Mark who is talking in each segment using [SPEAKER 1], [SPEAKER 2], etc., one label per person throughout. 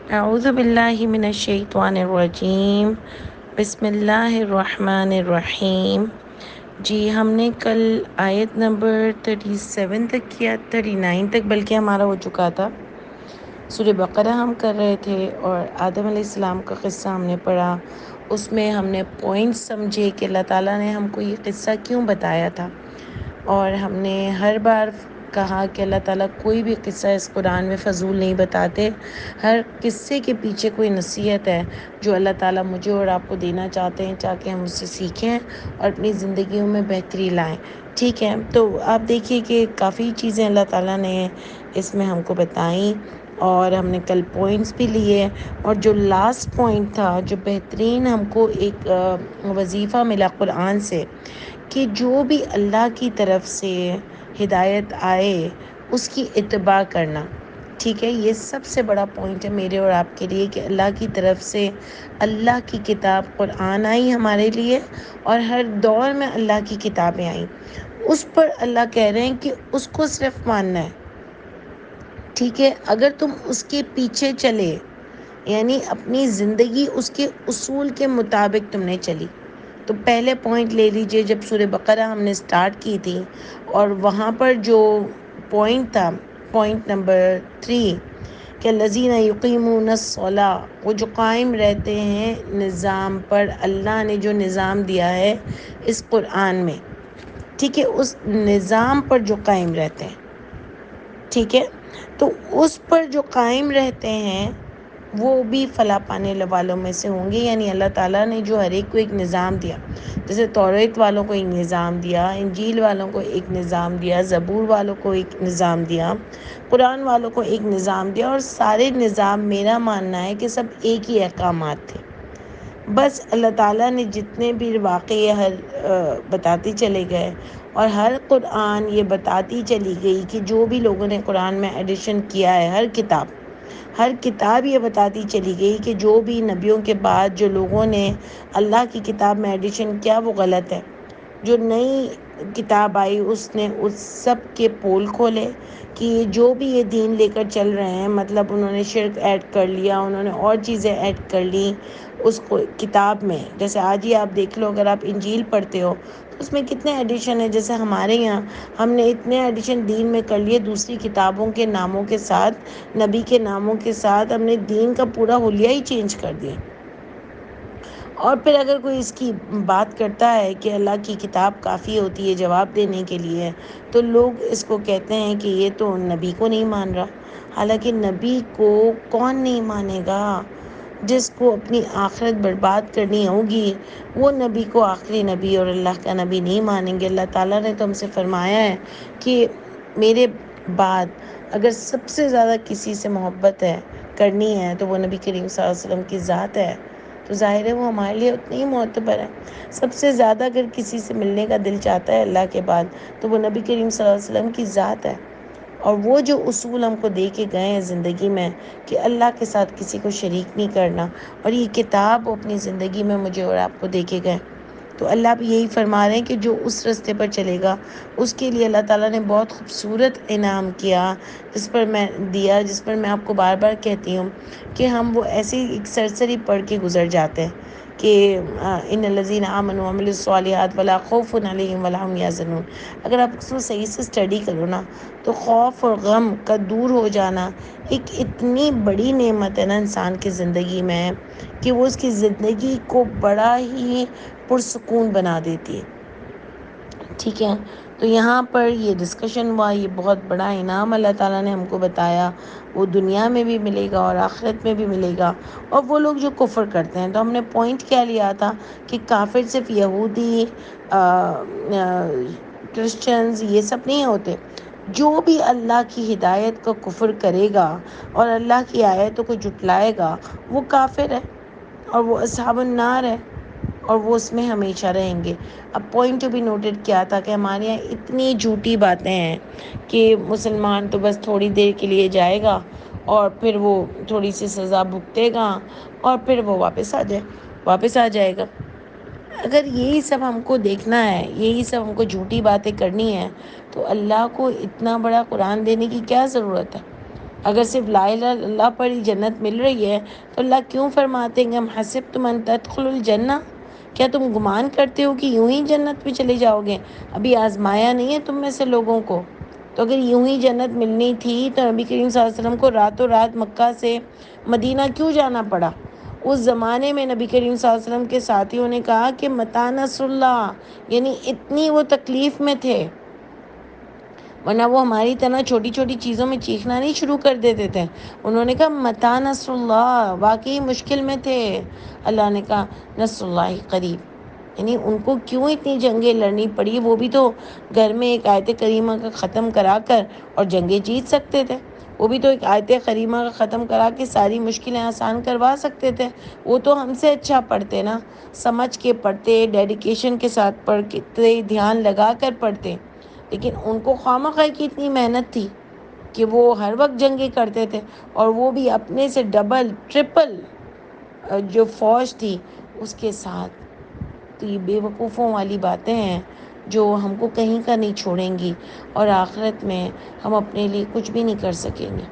[SPEAKER 1] اعوذ باللہ من الشیطان الرجیم، بسم اللہ الرحمن الرحیم۔ جی ہم نے کل آیت نمبر 37 تک کیا، 39 تک بلکہ ہمارا ہو چکا تھا۔ سورہ بقرہ ہم کر رہے تھے اور آدم علیہ السلام کا قصہ ہم نے پڑھا۔ اس میں ہم نے پوائنٹ سمجھے کہ اللہ تعالیٰ نے ہم کو یہ قصہ کیوں بتایا تھا، اور ہم نے ہر بار کہا کہ اللہ تعالیٰ کوئی بھی قصہ اس قرآن میں فضول نہیں بتاتے، ہر قصے کے پیچھے کوئی نصیحت ہے جو اللہ تعالیٰ مجھے اور آپ کو دینا چاہتے ہیں، تاکہ ہم اس سے سیکھیں اور اپنی زندگیوں میں بہتری لائیں۔ ٹھیک ہے، تو آپ دیکھیے کہ کافی چیزیں اللہ تعالیٰ نے اس میں ہم کو بتائیں، اور ہم نے کل پوائنٹس بھی لیے، اور جو لاسٹ پوائنٹ تھا، جو بہترین ہم کو ایک وظیفہ ملا قرآن سے، کہ جو بھی اللہ کی طرف سے ہدایت آئے اس کی اتباع کرنا۔ ٹھیک ہے، یہ سب سے بڑا پوائنٹ ہے میرے اور آپ کے لیے، کہ اللہ کی طرف سے اللہ کی کتاب قرآن آئی ہمارے لیے، اور ہر دور میں اللہ کی کتابیں آئیں، اس پر اللہ کہہ رہے ہیں کہ اس کو صرف ماننا ہے۔ ٹھیک ہے، اگر تم اس کے پیچھے چلے، یعنی اپنی زندگی اس کے اصول کے مطابق تم نے چلی، تو پہلے پوائنٹ لے لیجئے، جب سورہ بقرہ ہم نے سٹارٹ کی تھی، اور وہاں پر جو پوائنٹ تھا، پوائنٹ نمبر 3، کہ الذین یقیمون الصلاۃ، وہ جو قائم رہتے ہیں نظام پر، اللہ نے جو نظام دیا ہے اس قرآن میں، ٹھیک ہے، اس نظام پر جو قائم رہتے ہیں، ٹھیک ہے، تو اس پر جو قائم رہتے ہیں وہ بھی فلاح پانے والوں میں سے ہوں گے۔ یعنی اللہ تعالیٰ نے جو ہر ایک کو ایک نظام دیا، جیسے توریت والوں کو ایک نظام دیا، انجیل والوں کو ایک نظام دیا، زبور والوں کو ایک نظام دیا، قرآن والوں کو ایک نظام دیا، اور سارے نظام میرا ماننا ہے کہ سب ایک ہی احکامات تھے۔ بس اللہ تعالیٰ نے جتنے بھی واقعے بتاتے چلے گئے، اور ہر قرآن یہ بتاتی چلی گئی کہ جو بھی لوگوں نے قرآن میں ایڈیشن کیا ہے، ہر کتاب یہ بتاتی چلی گئی کہ جو بھی نبیوں کے بعد جو لوگوں نے اللہ کی کتاب میں ایڈیشن کیا وہ غلط ہے۔ جو نئی کتاب آئی اس نے اس سب کے پول کھولے، کہ جو بھی یہ دین لے کر چل رہے ہیں، مطلب انہوں نے شرک ایڈ کر لیا، انہوں نے اور چیزیں ایڈ کر لی اس کو کتاب میں۔ جیسے آج ہی آپ دیکھ لو، اگر آپ انجیل پڑھتے ہو تو اس میں کتنے ایڈیشن ہیں۔ جیسے ہمارے یہاں ہم نے اتنے ایڈیشن دین میں کر لیے، دوسری کتابوں کے ناموں کے ساتھ، نبی کے ناموں کے ساتھ، ہم نے دین کا پورا حلیہ ہی چینج کر دیا۔ اور پھر اگر کوئی اس کی بات کرتا ہے کہ اللہ کی کتاب کافی ہوتی ہے جواب دینے کے لیے، تو لوگ اس کو کہتے ہیں کہ یہ تو نبی کو نہیں مان رہا۔ حالانکہ نبی کو کون نہیں مانے گا؟ جس کو اپنی آخرت برباد کرنی ہوگی وہ نبی کو آخری نبی اور اللہ کا نبی نہیں مانیں گے۔ اللہ تعالیٰ نے تو ہم سے فرمایا ہے کہ میرے بعد اگر سب سے زیادہ کسی سے محبت کرنی ہے تو وہ نبی کریم صلی اللہ علیہ وسلم کی ذات ہے، تو ظاہر ہے وہ ہمارے لیے اتنی ہی معتبر ہے۔ سب سے زیادہ اگر کسی سے ملنے کا دل چاہتا ہے اللہ کے بعد، تو وہ نبی کریم صلی اللہ علیہ وسلم کی ذات ہے۔ اور وہ جو اصول ہم کو دے کے گئے ہیں زندگی میں، کہ اللہ کے ساتھ کسی کو شریک نہیں کرنا، اور یہ کتاب اپنی زندگی میں مجھے اور آپ کو دے کے گئے، تو اللہ بھی یہی فرما رہے ہیں کہ جو اس راستے پر چلے گا اس کے لیے اللہ تعالیٰ نے بہت خوبصورت انعام کیا، جس پر میں آپ کو بار بار کہتی ہوں کہ ہم وہ ایسی ایک سرسری پڑھ کے گزر جاتے ہیں کہ ان الذین آمنوا وعملوا الصالحات ولا خوف علیہم ولا هم یحزنون۔ اگر آپ اس کو صحیح سے اسٹڈی کرو نا، تو خوف اور غم کا دور ہو جانا ایک اتنی بڑی نعمت ہے نا انسان کی زندگی میں، کہ وہ اس کی زندگی کو بڑا ہی پرسکون بنا دیتی ہے۔ ٹھیک ہے، تو یہاں پر یہ ڈسکشن ہوا، یہ بہت بڑا انعام اللہ تعالیٰ نے ہم کو بتایا، وہ دنیا میں بھی ملے گا اور آخرت میں بھی ملے گا۔ اور وہ لوگ جو کفر کرتے ہیں، تو ہم نے پوائنٹ کیا لیا تھا کہ کافر صرف یہودی، کرسچنز، یہ سب نہیں ہوتے۔ جو بھی اللہ کی ہدایت کو کفر کرے گا اور اللہ کی آیتوں کو جھٹلائے گا وہ کافر ہے، اور وہ اصحاب النار ہے، اور وہ اس میں ہمیشہ رہیں گے۔ اب پوائنٹ بھی نوٹڈ کیا تھا کہ ہمارے یہاں اتنی جھوٹی باتیں ہیں کہ مسلمان تو بس تھوڑی دیر کے لیے جائے گا اور پھر وہ تھوڑی سی سزا بھگتے گا اور پھر وہ واپس آ جائے گا۔ اگر یہی سب ہم کو دیکھنا ہے، یہی سب ہم کو جھوٹی باتیں کرنی ہے، تو اللہ کو اتنا بڑا قرآن دینے کی کیا ضرورت ہے؟ اگر صرف لا الہ الا اللہ پر ہی جنت مل رہی ہے تو اللہ کیوں فرماتے ہیں کہ ہم حسبتم ان تدخلوا الجنہ، کیا تم گمان کرتے ہو کہ یوں ہی جنت میں چلے جاؤ گے؟ ابھی آزمایا نہیں ہے تم میں سے لوگوں کو؟ تو اگر یوں ہی جنت ملنی تھی تو نبی کریم صلی اللہ علیہ وسلم کو راتوں رات مکہ سے مدینہ کیوں جانا پڑا؟ اس زمانے میں نبی کریم صلی اللہ علیہ وسلم کے ساتھیوں نے کہا کہ متی نصر اللہ، یعنی اتنی وہ تکلیف میں تھے، ورنہ وہ ہماری طرح چھوٹی چھوٹی چیزوں میں چیخنا نہیں شروع کر دیتے تھے۔ انہوں نے کہا متی نصر اللہ، واقعی مشکل میں تھے۔ اللہ نے کہا نصر اللہ قریب، یعنی ان کو کیوں اتنی جنگیں لڑنی پڑی؟ وہ بھی تو گھر میں ایک آیت کریمہ کا ختم کرا کر اور جنگیں جیت سکتے تھے۔ وہ بھی تو ایک آیت کریمہ کا ختم کرا کے ساری مشکلیں آسان کروا سکتے تھے۔ وہ تو ہم سے اچھا پڑھتے نا، سمجھ کے پڑھتے، ڈیڈیکیشن کے ساتھ پڑھتے، دھیان لگا کر پڑھتے، لیکن ان کو خواہ کی اتنی محنت تھی کہ وہ ہر وقت جنگیں کرتے تھے، اور وہ بھی اپنے سے ڈبل ٹرپل جو فوج تھی اس کے ساتھ۔ تو یہ بے وقوفوں والی باتیں ہیں جو ہم کو کہیں کا نہیں چھوڑیں گی، اور آخرت میں ہم اپنے لیے کچھ بھی نہیں کر سکیں گے،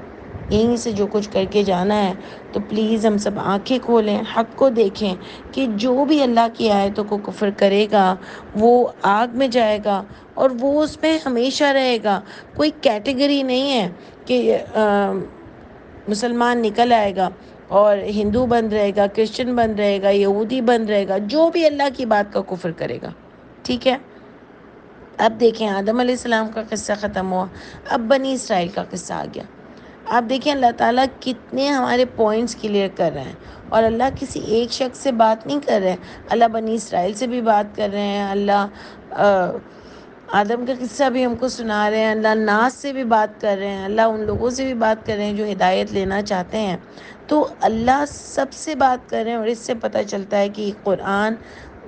[SPEAKER 1] یہیں سے جو کچھ کر کے جانا ہے۔ تو پلیز ہم سب آنکھیں کھولیں، حق کو دیکھیں کہ جو بھی اللہ کی آیتوں کو کفر کرے گا وہ آگ میں جائے گا، اور وہ اس میں ہمیشہ رہے گا۔ کوئی کیٹیگری نہیں ہے کہ مسلمان نکل آئے گا اور ہندو بن رہے گا، کرسچن بن رہے گا، یہودی بن رہے گا، جو بھی اللہ کی بات کا کفر کرے گا، ٹھیک ہے۔ اب دیکھیں آدم علیہ السلام کا قصہ ختم ہوا، اب بنی اسرائیل کا قصہ آ گیا۔ آپ دیکھیں اللہ تعالیٰ کتنے ہمارے پوائنٹس کلیئر کر رہے ہیں، اور اللہ کسی ایک شخص سے بات نہیں کر رہے، اللہ بنی اسرائیل سے بھی بات کر رہے ہیں، اللہ آدم کا قصہ بھی ہم کو سنا رہے ہیں، اللہ ناس سے بھی بات کر رہے ہیں، اللہ ان لوگوں سے بھی بات کر رہے ہیں جو ہدایت لینا چاہتے ہیں۔ تو اللہ سب سے بات کر رہے ہیں، اور اس سے پتہ چلتا ہے کہ قرآن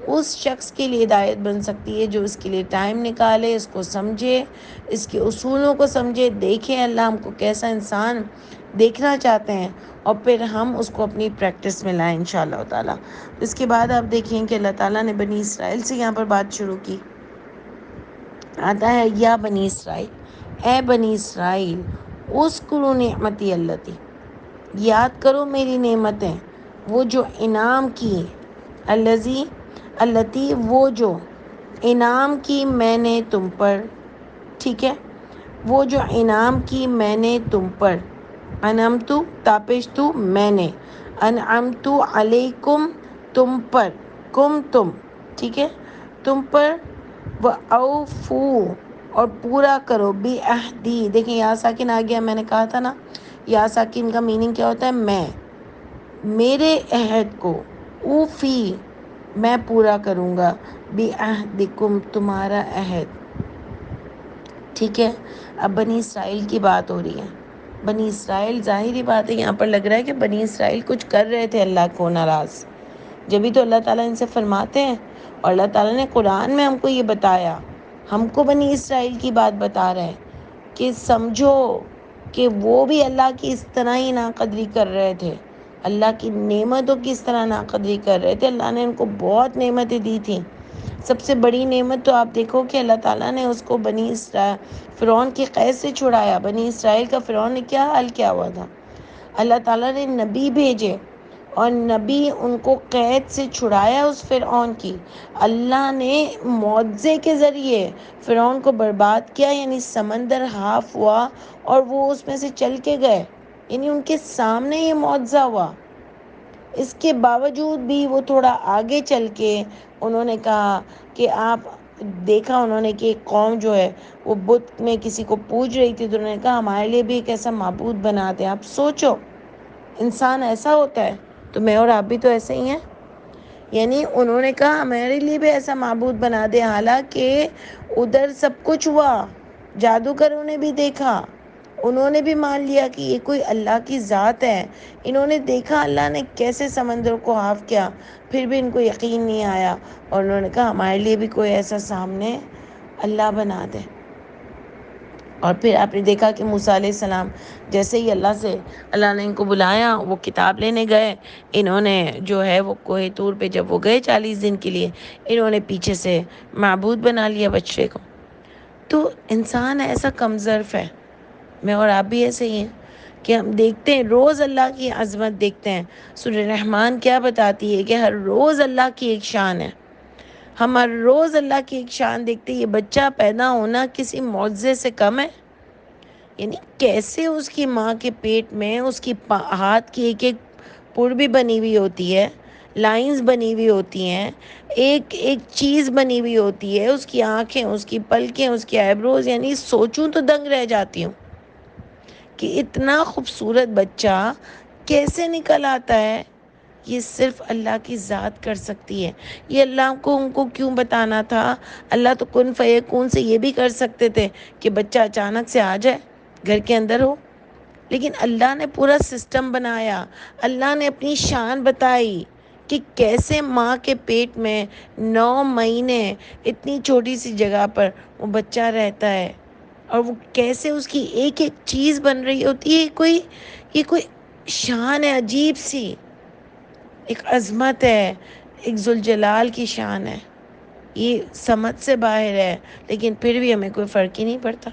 [SPEAKER 1] اس شخص کے لیے ہدایت بن سکتی ہے جو اس کے لیے ٹائم نکالے، اس کو سمجھے، اس کے اصولوں کو سمجھے، دیکھیں اللہ ہم کو کیسا انسان دیکھنا چاہتے ہیں، اور پھر ہم اس کو اپنی پریکٹس میں لائیں انشاءاللہ تعالیٰ۔ اس کے بعد آپ دیکھیں کہ اللہ تعالیٰ نے بنی اسرائیل سے یہاں پر بات شروع کی۔ آتا ہے یا بنی اسرائیل، اے بنی اسرائیل، اذکروا نعمتی اللتی، یاد کرو میری نعمتیں، وہ جو انعام کی، اللتی وہ جو انعام کی میں نے تم پر، ٹھیک ہے، وہ جو انعام کی میں نے تم پر، انعمتو تاپشتو میں نے، انعمتو علیکم تم پر، کم تم، ٹھیک ہے، تم پر، وَأَوْفُوا اور پورا کرو، بِعَہْدِی، دیکھیں یا ساکن آ گیا، میں نے کہا تھا نا یا ساکن کا میننگ کیا ہوتا ہے؟ میں، میرے عہد کو، اوفی میں پورا کروں گا، بِعَہْدِکم تمہارا عہد، ٹھیک ہے۔ اب بنی اسرائیل کی بات ہو رہی ہے، بنی اسرائیل ظاہری بات ہے یہاں پر لگ رہا ہے کہ بنی اسرائیل کچھ کر رہے تھے اللہ کو ناراض، جبھی تو اللہ تعالیٰ ان سے فرماتے ہیں، اور اللہ تعالیٰ نے قرآن میں ہم کو یہ بتایا، ہم کو بنی اسرائیل کی بات بتا رہے ہیں کہ سمجھو کہ وہ بھی اللہ کی اس طرح ہی ناقدری کر رہے تھے، اللہ کی نعمتوں کی اس طرح ناقدری کر رہے تھے۔ اللہ نے ان کو بہت نعمتیں دی تھیں، سب سے بڑی نعمت تو آپ دیکھو کہ اللہ تعالیٰ نے اس کو بنی اسرائیل فرعون کی قید سے چھڑایا۔ بنی اسرائیل کا فرعون نے کیا حال کیا ہوا تھا؟ اللہ تعالیٰ نے نبی بھیجے، اور نبی ان کو قید سے چھڑایا اس فرعون کی۔ اللہ نے معجزے کے ذریعے فرعون کو برباد کیا، یعنی سمندر ہاف ہوا اور وہ اس میں سے چل کے گئے، یعنی ان کے سامنے یہ معجزہ ہوا۔ اس کے باوجود بھی وہ تھوڑا آگے چل کے انہوں نے کہا کہ آپ دیکھا، انہوں نے کہ ایک قوم جو ہے وہ بت میں کسی کو پوج رہی تھی، تو انہوں نے کہا ہمارے لیے بھی ایک ایسا معبود بنا دیں۔ آپ سوچو انسان ایسا ہوتا ہے، تو میں اور آپ بھی تو ایسے ہی ہیں، یعنی انہوں نے کہا ہمارے لیے بھی ایسا معبود بنا دے، حالانکہ ادھر سب کچھ ہوا، جادوگروں نے بھی دیکھا، انہوں نے بھی مان لیا کہ یہ کوئی اللہ کی ذات ہے، انہوں نے دیکھا اللہ نے کیسے سمندر کو ہاف کیا، پھر بھی ان کو یقین نہیں آیا، اور انہوں نے کہا ہمارے لیے بھی کوئی ایسا سامنے اللہ بنا دے۔ اور پھر آپ نے دیکھا کہ موسیٰ علیہ السلام جیسے ہی اللہ نے ان کو بلایا، وہ کتاب لینے گئے، انہوں نے جو ہے وہ کوہ طور پہ جب وہ گئے 40 دن کے لیے، انہوں نے پیچھے سے معبود بنا لیا بچے کو۔ تو انسان ایسا کم ظرف ہے، میں اور آپ بھی ایسے ہی ہیں کہ ہم دیکھتے ہیں روز اللہ کی عظمت دیکھتے ہیں. سورہ رحمان کیا بتاتی ہے کہ ہر روز اللہ کی ایک شان ہے. ہم ہر روز اللہ کی ایک شان دیکھتے ہیں. یہ بچہ پیدا ہونا کسی معجزے سے کم ہے؟ یعنی کیسے اس کی ماں کے پیٹ میں اس کی ہاتھ کی ایک ایک پور بھی بنی ہوئی ہوتی ہے، لائنز بنی ہوئی ہوتی ہیں، ایک ایک چیز بنی ہوئی ہوتی ہے، اس کی آنکھیں، اس کی پلکیں، اس کی آئیبروز. یعنی سوچوں تو دنگ رہ جاتی ہوں کہ اتنا خوبصورت بچہ کیسے نکل آتا ہے. یہ صرف اللہ کی ذات کر سکتی ہے. یہ اللہ کو ان کو کیوں بتانا تھا؟ اللہ تو کن فیکون سے یہ بھی کر سکتے تھے کہ بچہ اچانک سے آ جائے، گھر کے اندر ہو. لیکن اللہ نے پورا سسٹم بنایا. اللہ نے اپنی شان بتائی کہ کیسے ماں کے پیٹ میں 9 مہینے اتنی چھوٹی سی جگہ پر وہ بچہ رہتا ہے، اور وہ کیسے اس کی ایک ایک چیز بن رہی ہوتی ہے. یہ کوئی شان ہے عجیب سی، ایک عظمت ہے، ایک ذوالجلال کی شان ہے. یہ سمجھ سے باہر ہے، لیکن پھر بھی ہمیں کوئی فرق ہی نہیں پڑتا.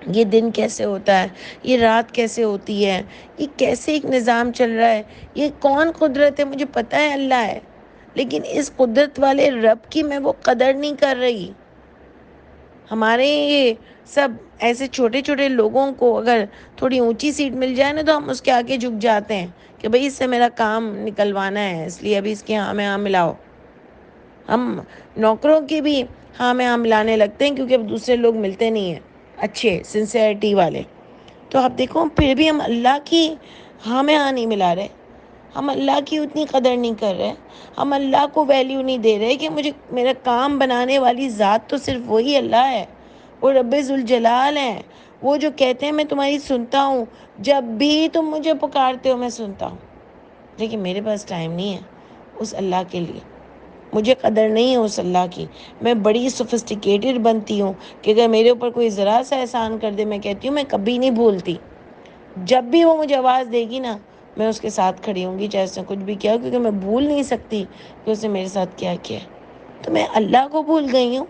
[SPEAKER 1] یہ دن کیسے ہوتا ہے، یہ رات کیسے ہوتی ہے، یہ کیسے ایک نظام چل رہا ہے. یہ کون قدرت ہے؟ مجھے پتہ ہے اللہ ہے، لیکن اس قدرت والے رب کی میں وہ قدر نہیں کر رہی. ہمارے یہ سب ایسے چھوٹے چھوٹے لوگوں کو اگر تھوڑی اونچی سیٹ مل جائے نا تو ہم اس کے آگے جھک جاتے ہیں کہ بھئی اس سے میرا کام نکلوانا ہے، اس لیے ابھی اس کے ہاں میں ہاں ملاؤ. ہم نوکروں کے بھی ہاں میں ہاں ملانے لگتے ہیں کیونکہ اب دوسرے لوگ ملتے نہیں ہیں اچھے سنسیئرٹی والے. تو آپ دیکھو پھر بھی ہم اللہ کی ہاں میں ہاں نہیں ملا رہے، ہم اللہ کی اتنی قدر نہیں کر رہے، ہم اللہ کو ویلیو نہیں دے رہے کہ مجھے میرا کام بنانے والی ذات تو صرف وہی اللہ ہے. وہ رب ذوالجلال ہیں، وہ جو کہتے ہیں میں تمہاری سنتا ہوں، جب بھی تم مجھے پکارتے ہو میں سنتا ہوں. لیکن میرے پاس ٹائم نہیں ہے اس اللہ کے لیے، مجھے قدر نہیں ہے اس اللہ کی. میں بڑی سوفسٹیکیٹڈ بنتی ہوں کہ اگر میرے اوپر کوئی ذرا سا احسان کر دے میں کہتی ہوں میں کبھی نہیں بھولتی. جب بھی وہ مجھے آواز دے گی نا میں اس کے ساتھ کھڑی ہوں گی، چاہے اس نے کچھ بھی کیا ہو، کیونکہ میں بھول نہیں سکتی کہ اس نے میرے ساتھ کیا کیا ہے. تو میں اللہ کو بھول گئی ہوں؟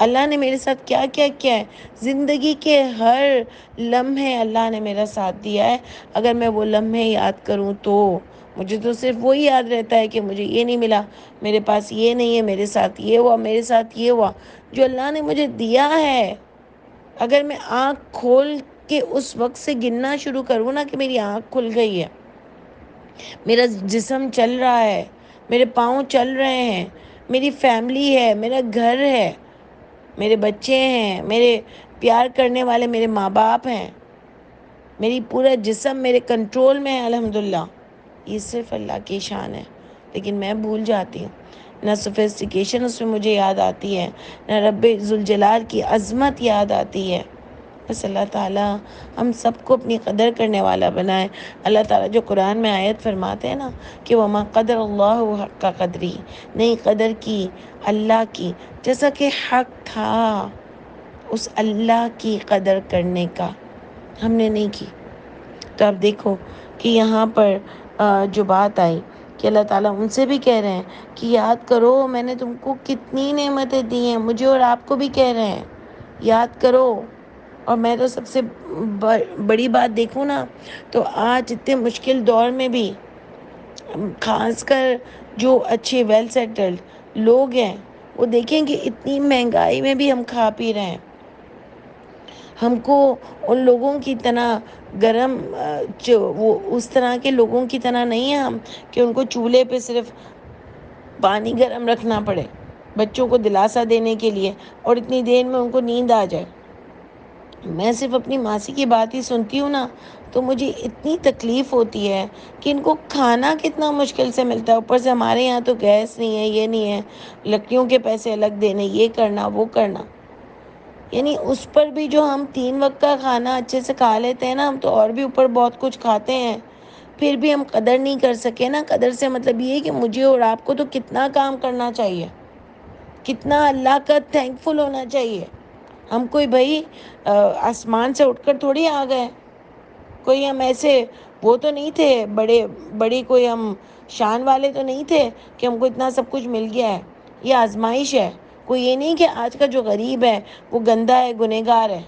[SPEAKER 1] اللہ نے میرے ساتھ کیا کیا کیا ہے. زندگی کے ہر لمحے اللہ نے میرا ساتھ دیا ہے. اگر میں وہ لمحے یاد کروں تو مجھے تو صرف وہی یاد رہتا ہے کہ مجھے یہ نہیں ملا، میرے پاس یہ نہیں ہے، میرے ساتھ یہ ہوا، میرے ساتھ یہ ہوا. جو اللہ نے مجھے دیا ہے، اگر میں آنکھ کھول کے اس وقت سے گننا شروع کروں نا کہ میری آنکھ کھل گئی ہے، میرا جسم چل رہا ہے، میرے پاؤں چل رہے ہیں، میری فیملی ہے، میرا گھر ہے، میرے بچے ہیں، میرے پیار کرنے والے میرے ماں باپ ہیں، میری پورا جسم میرے کنٹرول میں ہے الحمدللہ. یہ صرف اللہ کی شان ہے. لیکن میں بھول جاتی ہوں. نہ سوفسٹیکیشن اس میں مجھے یاد آتی ہے، نہ رب ذوالجلال کی عظمت یاد آتی ہے. بس اللہ تعالیٰ ہم سب کو اپنی قدر کرنے والا بنائے. اللہ تعالیٰ جو قرآن میں آیت فرماتے ہیں نا کہ وَمَا قَدَرَ اللَّهُ حَقَّ قَدْرِهِ، نہیں قدر کی اللہ کی جیسا کہ حق تھا اس اللہ کی قدر کرنے کا، ہم نے نہیں کی. تو آپ دیکھو کہ یہاں پر جو بات آئی کہ اللہ تعالیٰ ان سے بھی کہہ رہے ہیں کہ یاد کرو میں نے تم کو کتنی نعمتیں دی ہیں، مجھے اور آپ کو بھی کہہ رہے ہیں یاد کرو. اور میں تو سب سے بڑی بات دیکھوں نا تو آج اتنے مشکل دور میں بھی خاص کر جو اچھے ویل سیٹلڈ لوگ ہیں وہ دیکھیں کہ اتنی مہنگائی میں بھی ہم کھا پی رہے ہیں. ہم کو ان لوگوں کی طرح گرم وہ اس طرح کے لوگوں کی طرح نہیں ہے ہم کہ ان کو چولہے پہ صرف پانی گرم رکھنا پڑے بچوں کو دلاسا دینے کے لیے اور اتنی دیر میں ان کو نیند آ جائے. میں صرف اپنی ماسی کی بات ہی سنتی ہوں نا تو مجھے اتنی تکلیف ہوتی ہے کہ ان کو کھانا کتنا مشکل سے ملتا ہے. اوپر سے ہمارے یہاں تو گیس نہیں ہے، یہ نہیں ہے، لکڑیوں کے پیسے الگ دینے، یہ کرنا وہ کرنا. یعنی اس پر بھی جو ہم 3 وقت کا کھانا اچھے سے کھا لیتے ہیں نا، ہم تو اور بھی اوپر بہت کچھ کھاتے ہیں، پھر بھی ہم قدر نہیں کر سکے نا. قدر سے مطلب یہ ہے کہ مجھے اور آپ کو تو کتنا کام کرنا چاہیے، کتنا اللہ کا تھینک فل ہونا چاہیے. ہم کوئی بھائی آسمان سے اٹھ کر تھوڑی آ گئے، کوئی ہم ایسے وہ تو نہیں تھے بڑی کوئی ہم شان والے تو نہیں تھے کہ ہم کو اتنا سب کچھ مل گیا ہے. یہ آزمائش ہے. کوئی یہ نہیں کہ آج کا جو غریب ہے وہ گندا ہے، گنہگار ہے،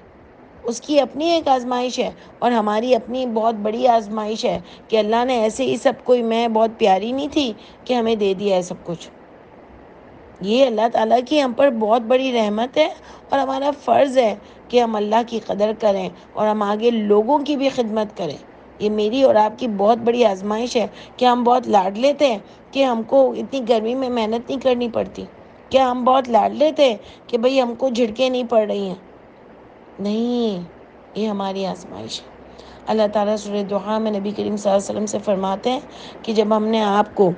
[SPEAKER 1] اس کی اپنی ایک آزمائش ہے اور ہماری اپنی بہت بڑی آزمائش ہے کہ اللہ نے ایسے ہی سب کوئی میں بہت پیاری نہیں تھی کہ ہمیں دے دیا ہے سب کچھ. یہ اللہ تعالیٰ کی ہم پر بہت بڑی رحمت ہے اور ہمارا فرض ہے کہ ہم اللہ کی قدر کریں اور ہم آگے لوگوں کی بھی خدمت کریں. یہ میری اور آپ کی بہت بڑی آزمائش ہے کہ ہم بہت لاڈ لیتے ہیں کہ ہم کو اتنی گرمی میں محنت نہیں کرنی پڑتی. کیا ہم بہت لاڈ لیتے ہیں کہ بھئی ہم کو جھڑکیں نہیں پڑ رہی ہیں؟ نہیں، یہ ہماری آزمائش ہے. اللہ تعالیٰ سورہ دعا میں نبی کریم صلی اللہ علیہ وسلم سے فرماتے ہیں کہ جب ہم نے آپ کو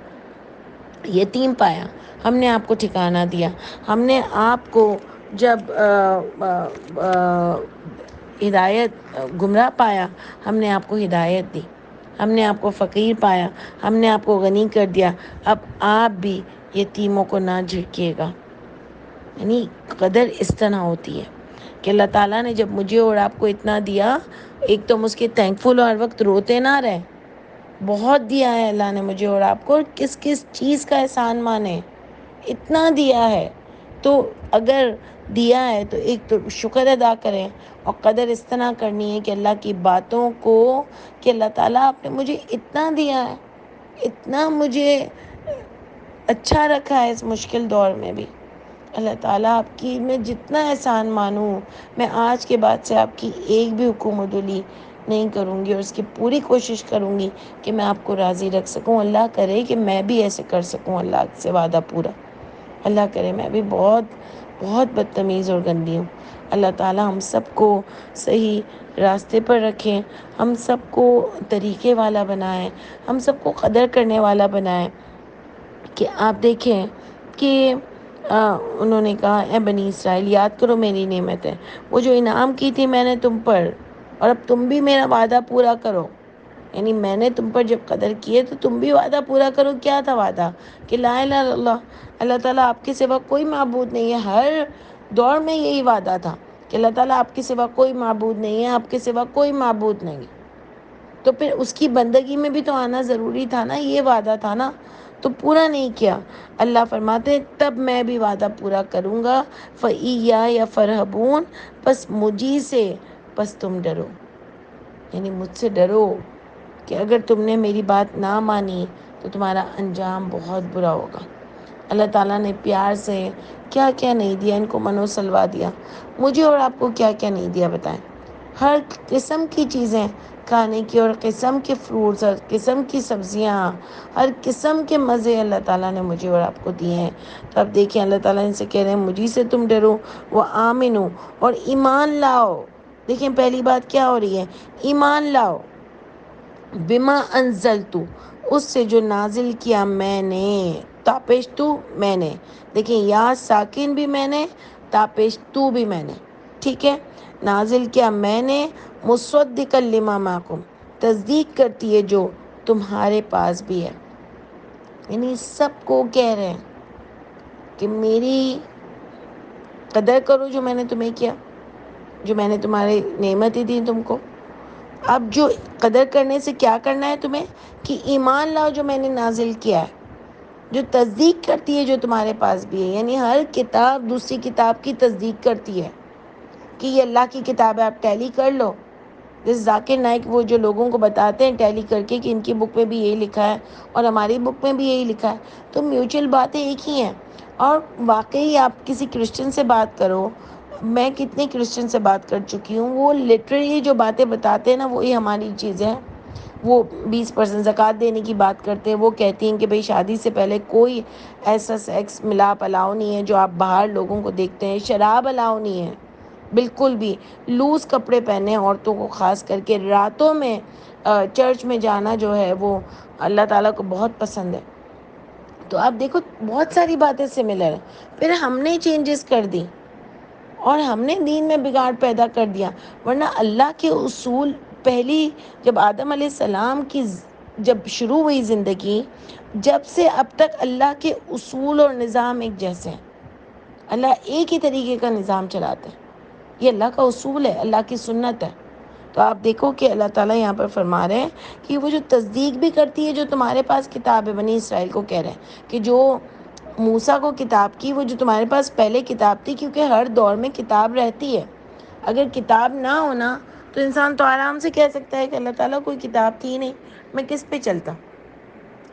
[SPEAKER 1] یتیم پایا، ہم نے آپ کو ٹھکانہ دیا، ہم نے آپ کو جب ہدایت گمراہ پایا، ہم نے آپ کو ہدایت دی، ہم نے آپ کو فقیر پایا، ہم نے آپ کو غنی کر دیا. اب آپ بھی یتیموں کو نہ جھڑکیے گا. یعنی قدر اس طرح ہوتی ہے کہ اللہ تعالیٰ نے جب مجھے اور آپ کو اتنا دیا، ایک تو ہم اس کے تھینکفل اور ہر وقت روتے نہ رہے. بہت دیا ہے اللہ نے مجھے اور آپ کو، کس کس چیز کا احسان مانے. اتنا دیا ہے تو اگر دیا ہے تو ایک تو شکر ادا کریں اور قدر اس طرح کرنی ہے کہ اللہ کی باتوں کو، کہ اللہ تعالیٰ آپ نے مجھے اتنا دیا ہے، اتنا مجھے اچھا رکھا ہے اس مشکل دور میں بھی. اللہ تعالیٰ آپ کی میں جتنا احسان مانوں، میں آج کے بعد سے آپ کی ایک بھی حکم عدولی نہیں کروں گی اور اس کی پوری کوشش کروں گی کہ میں آپ کو راضی رکھ سکوں. اللہ کرے کہ میں بھی ایسے کر سکوں اللہ سے وعدہ پورا. اللہ کرے میں بھی بہت بہت بدتمیز اور گندی ہوں. اللہ تعالیٰ ہم سب کو صحیح راستے پر رکھیں، ہم سب کو طریقے والا بنائیں، ہم سب کو قدر کرنے والا بنائیں. کہ آپ دیکھیں کہ انہوں نے کہا اے بنی اسرائیل یاد کرو میری نعمتیں، وہ جو انعام کی تھی میں نے تم پر، اور اب تم بھی میرا وعدہ پورا کرو. یعنی میں نے تم پر جب قدر کیے تو تم بھی وعدہ پورا کرو. کیا تھا وعدہ؟ کہ لا الہ الا اللہ، اللہ تعالیٰ آپ کے سوا کوئی معبود نہیں ہے. ہر دور میں یہی وعدہ تھا کہ اللہ تعالیٰ آپ کے سوا کوئی معبود نہیں ہے، آپ کے سوا کوئی معبود نہیں. تو پھر اس کی بندگی میں بھی تو آنا ضروری تھا نا، یہ وعدہ تھا نا، تو پورا نہیں کیا. اللہ فرماتے ہیں تب میں بھی وعدہ پورا کروں گا. فَإِيَّايَ فَارْهَبُونِ، بس مجھی سے بس تم ڈرو. یعنی مجھ سے ڈرو کہ اگر تم نے میری بات نہ مانی تو تمہارا انجام بہت برا ہوگا. اللہ تعالیٰ نے پیار سے کیا کیا نہیں دیا، ان کو منو سلوا دیا. مجھے اور آپ کو کیا کیا نہیں دیا بتائیں. ہر قسم کی چیزیں کھانے کی، اور قسم کے فروٹس، اور قسم کی سبزیاں، ہر قسم کے مزے اللہ تعالیٰ نے مجھے اور آپ کو دیے ہیں. تو اب دیکھیں اللہ تعالیٰ ان سے کہہ رہے ہیں مجھی سے تم ڈرو، وہ آمنو، اور ایمان لاؤ. دیکھیں پہلی بات کیا ہو رہی ہے، ایمان لاؤ. بما انزلتو، اس سے جو نازل کیا میں نے، تاپیش تو میں نے، دیکھیں یا ساکن بھی میں نے، تاپیش تو بھی میں نے، ٹھیک ہے. نازل کیا میں نے، مصدقا لما معکم، تصدیق کرتی ہے جو تمہارے پاس بھی ہے. یعنی سب کو کہہ رہے ہیں کہ میری قدر کرو جو میں نے تمہیں کیا، جو میں نے تمہاری نعمتیں دی تم کو. اب جو قدر کرنے سے کیا کرنا ہے تمہیں، کہ ایمان لاؤ جو میں نے نازل کیا ہے، جو تصدیق کرتی ہے جو تمہارے پاس بھی ہے. یعنی ہر کتاب دوسری کتاب کی تصدیق کرتی ہے کہ یہ اللہ کی کتاب ہے، آپ ٹیلی کر لو. جس ذاکر نائک وہ جو لوگوں کو بتاتے ہیں ٹیلی کر کے کہ ان کی بک میں بھی یہی لکھا ہے اور ہماری بک میں بھی یہی لکھا ہے، تو میوچل باتیں ایک ہی ہیں. اور واقعی آپ کسی کرسچن سے بات کرو، میں کتنے کرسچن سے بات کر چکی ہوں، وہ لٹرلی جو باتیں بتاتے ہیں نا وہی ہماری چیزیں. وہ 20% زکوٰۃ دینے کی بات کرتے ہیں. وہ کہتی ہیں کہ بھئی شادی سے پہلے کوئی ایسا سیکس ملاپ الاؤ نہیں ہے جو آپ باہر لوگوں کو دیکھتے ہیں. شراب الاؤ نہیں ہے بالکل بھی. لوز کپڑے پہنے عورتوں کو، خاص کر کے راتوں میں چرچ میں جانا جو ہے وہ اللہ تعالیٰ کو بہت پسند ہے. تو آپ دیکھو بہت ساری باتیں سملر ہیں. پھر ہم نے چینجز کر دی اور ہم نے دین میں بگاڑ پیدا کر دیا. ورنہ اللہ کے اصول پہلی جب آدم علیہ السلام کی جب شروع ہوئی زندگی، جب سے اب تک اللہ کے اصول اور نظام ایک جیسے ہیں. اللہ ایک ہی طریقے کا نظام چلاتے ہیں. یہ اللہ کا اصول ہے، اللہ کی سنت ہے. تو آپ دیکھو کہ اللہ تعالیٰ یہاں پر فرما رہے ہیں کہ وہ جو تصدیق بھی کرتی ہے جو تمہارے پاس کتاب ہے. بنی اسرائیل کو کہہ رہے ہیں کہ جو موسیٰ کو کتاب کی، وہ جو تمہارے پاس پہلے کتاب تھی، کیونکہ ہر دور میں کتاب رہتی ہے. اگر کتاب نہ ہونا تو انسان تو آرام سے کہہ سکتا ہے کہ اللہ تعالیٰ کوئی کتاب تھی نہیں، میں کس پہ چلتا،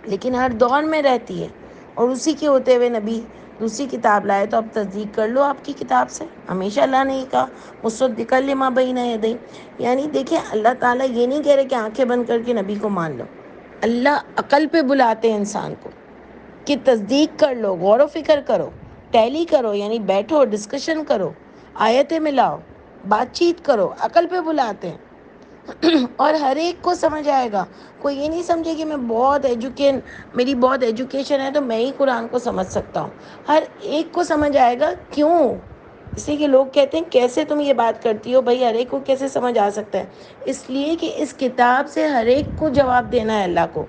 [SPEAKER 1] لیکن ہر دور میں رہتی ہے، اور اسی کے ہوتے ہوئے نبی دوسری کتاب لائے تو اب تصدیق کر لو آپ کی کتاب سے۔ ہمیشہ اللہ نے یہ کہا مصدقا لما بین یدی، یعنی دیکھیں اللہ تعالیٰ یہ نہیں کہہ رہے کہ آنکھیں بند کر کے نبی کو مان لو، اللہ عقل پہ بلاتے ہیں انسان کو کہ تصدیق کر لو، غور و فکر کرو، ٹیلی کرو، یعنی بیٹھو ڈسکشن کرو، آیتیں ملاؤ، بات چیت کرو، عقل پہ بلاتے ہیں اور ہر ایک کو سمجھ آئے گا۔ کوئی یہ نہیں سمجھے کہ میں میری بہت ایجوکیشن ہے تو میں ہی قرآن کو سمجھ سکتا ہوں۔ ہر ایک کو سمجھ آئے گا۔ کیوں؟ اس لیے کہ لوگ کہتے ہیں کیسے تم یہ بات کرتی ہو بھائی، ہر ایک کو کیسے سمجھ آ سکتا ہے؟ اس لیے کہ اس کتاب سے ہر ایک کو جواب دینا ہے اللہ کو،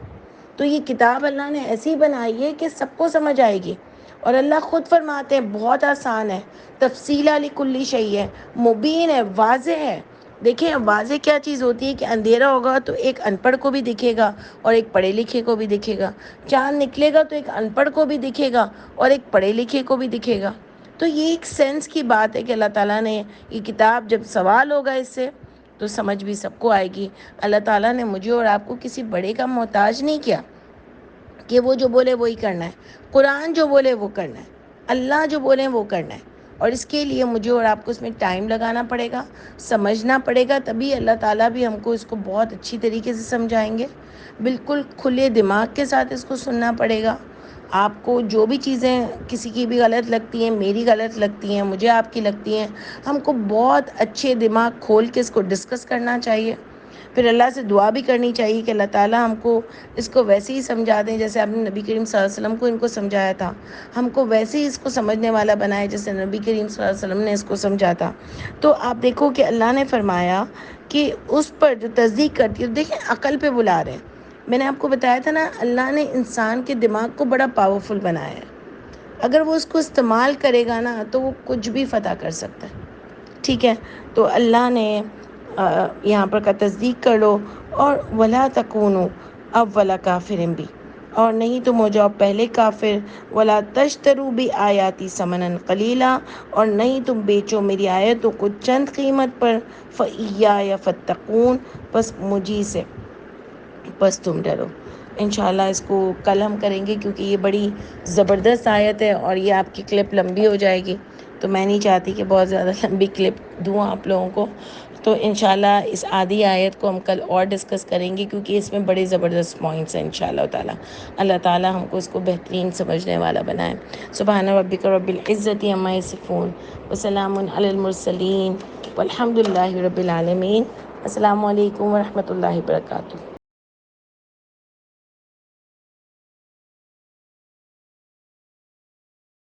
[SPEAKER 1] تو یہ کتاب اللہ نے ایسی بنائی ہے کہ سب کو سمجھ آئے گی۔ اور اللہ خود فرماتے ہیں بہت آسان ہے، تفصیل لکل شیء ہے، مبین ہے، واضح ہے۔ دیکھیں واضح کیا چیز ہوتی ہے کہ اندھیرا ہوگا تو ایک ان پڑھ کو بھی دکھے گا اور ایک پڑھے لکھے کو بھی دکھے گا، چاند نکلے گا تو ایک ان پڑھ کو بھی دکھے گا اور ایک پڑھے لکھے کو بھی دکھے گا۔ تو یہ ایک سینس کی بات ہے کہ اللہ تعالیٰ نے یہ کتاب، جب سوال ہوگا اس سے تو سمجھ بھی سب کو آئے گی۔ اللہ تعالیٰ نے مجھے اور آپ کو کسی بڑے کا محتاج نہیں کیا کہ وہ جو بولے وہی کرنا ہے، قرآن جو بولے وہ کرنا ہے، اللہ جو بولے وہ کرنا ہے، اور اس کے لیے مجھے اور آپ کو اس میں ٹائم لگانا پڑے گا، سمجھنا پڑے گا، تبھی اللہ تعالیٰ بھی ہم کو اس کو بہت اچھی طریقے سے سمجھائیں گے۔ بالکل کھلے دماغ کے ساتھ اس کو سننا پڑے گا۔ آپ کو جو بھی چیزیں کسی کی بھی غلط لگتی ہیں، میری غلط لگتی ہیں، مجھے آپ کی لگتی ہیں، ہم کو بہت اچھے دماغ کھول کے اس کو ڈسکس کرنا چاہیے۔ پھر اللہ سے دعا بھی کرنی چاہیے کہ اللہ تعالیٰ ہم کو اس کو ویسے ہی سمجھا دیں جیسے آپ نے نبی کریم صلی اللہ علیہ وسلم کو ان کو سمجھایا تھا، ہم کو ویسے ہی اس کو سمجھنے والا بنائے جیسے نبی کریم صلی اللہ علیہ وسلم نے اس کو سمجھا تھا۔ تو آپ دیکھو کہ اللہ نے فرمایا کہ اس پر جو تصدیق کرتی ہے، دیکھیں عقل پہ بلا رہے ہیں۔ میں نے آپ کو بتایا تھا نا، اللہ نے انسان کے دماغ کو بڑا پاورفل بنایا ہے، اگر وہ اس کو استعمال کرے گا نا تو وہ کچھ بھی فتح کر سکتا ہے۔ ٹھیک ہے، تو اللہ نے یہاں پر کا تصدیق کر لو، اور ولا تکونوا اول کافر بھی، اور نہیں تم ہو جاؤ پہلے کافر، ولا تشتروا بآیاتی ثمنا قلیلا، اور نہیں تم بیچو میری آیتوں کو چند قیمت پر، فإیایا فاتقون، بس مجھی سے بس تم ڈرو۔ انشاءاللہ اس کو کل ہم کریں گے کیونکہ یہ بڑی زبردست آیت ہے اور یہ آپ کی کلپ لمبی ہو جائے گی، تو میں نہیں چاہتی کہ بہت زیادہ لمبی کلپ دوں آپ لوگوں کو۔ تو انشاءاللہ اس آدھی آیت کو ہم کل اور ڈسکس کریں گے کیونکہ اس میں بڑے زبردست پوائنٹس ہیں انشاءاللہ تعالیٰ۔ اللہ تعالیٰ ہم کو اس کو بہترین سمجھنے والا بنائے۔ سبحان ربک رب العزت عما یصفون وسلام علی المرسلین والحمد للہ رب العالمین۔ السلام علیکم ورحمۃ اللہ وبرکاتہ۔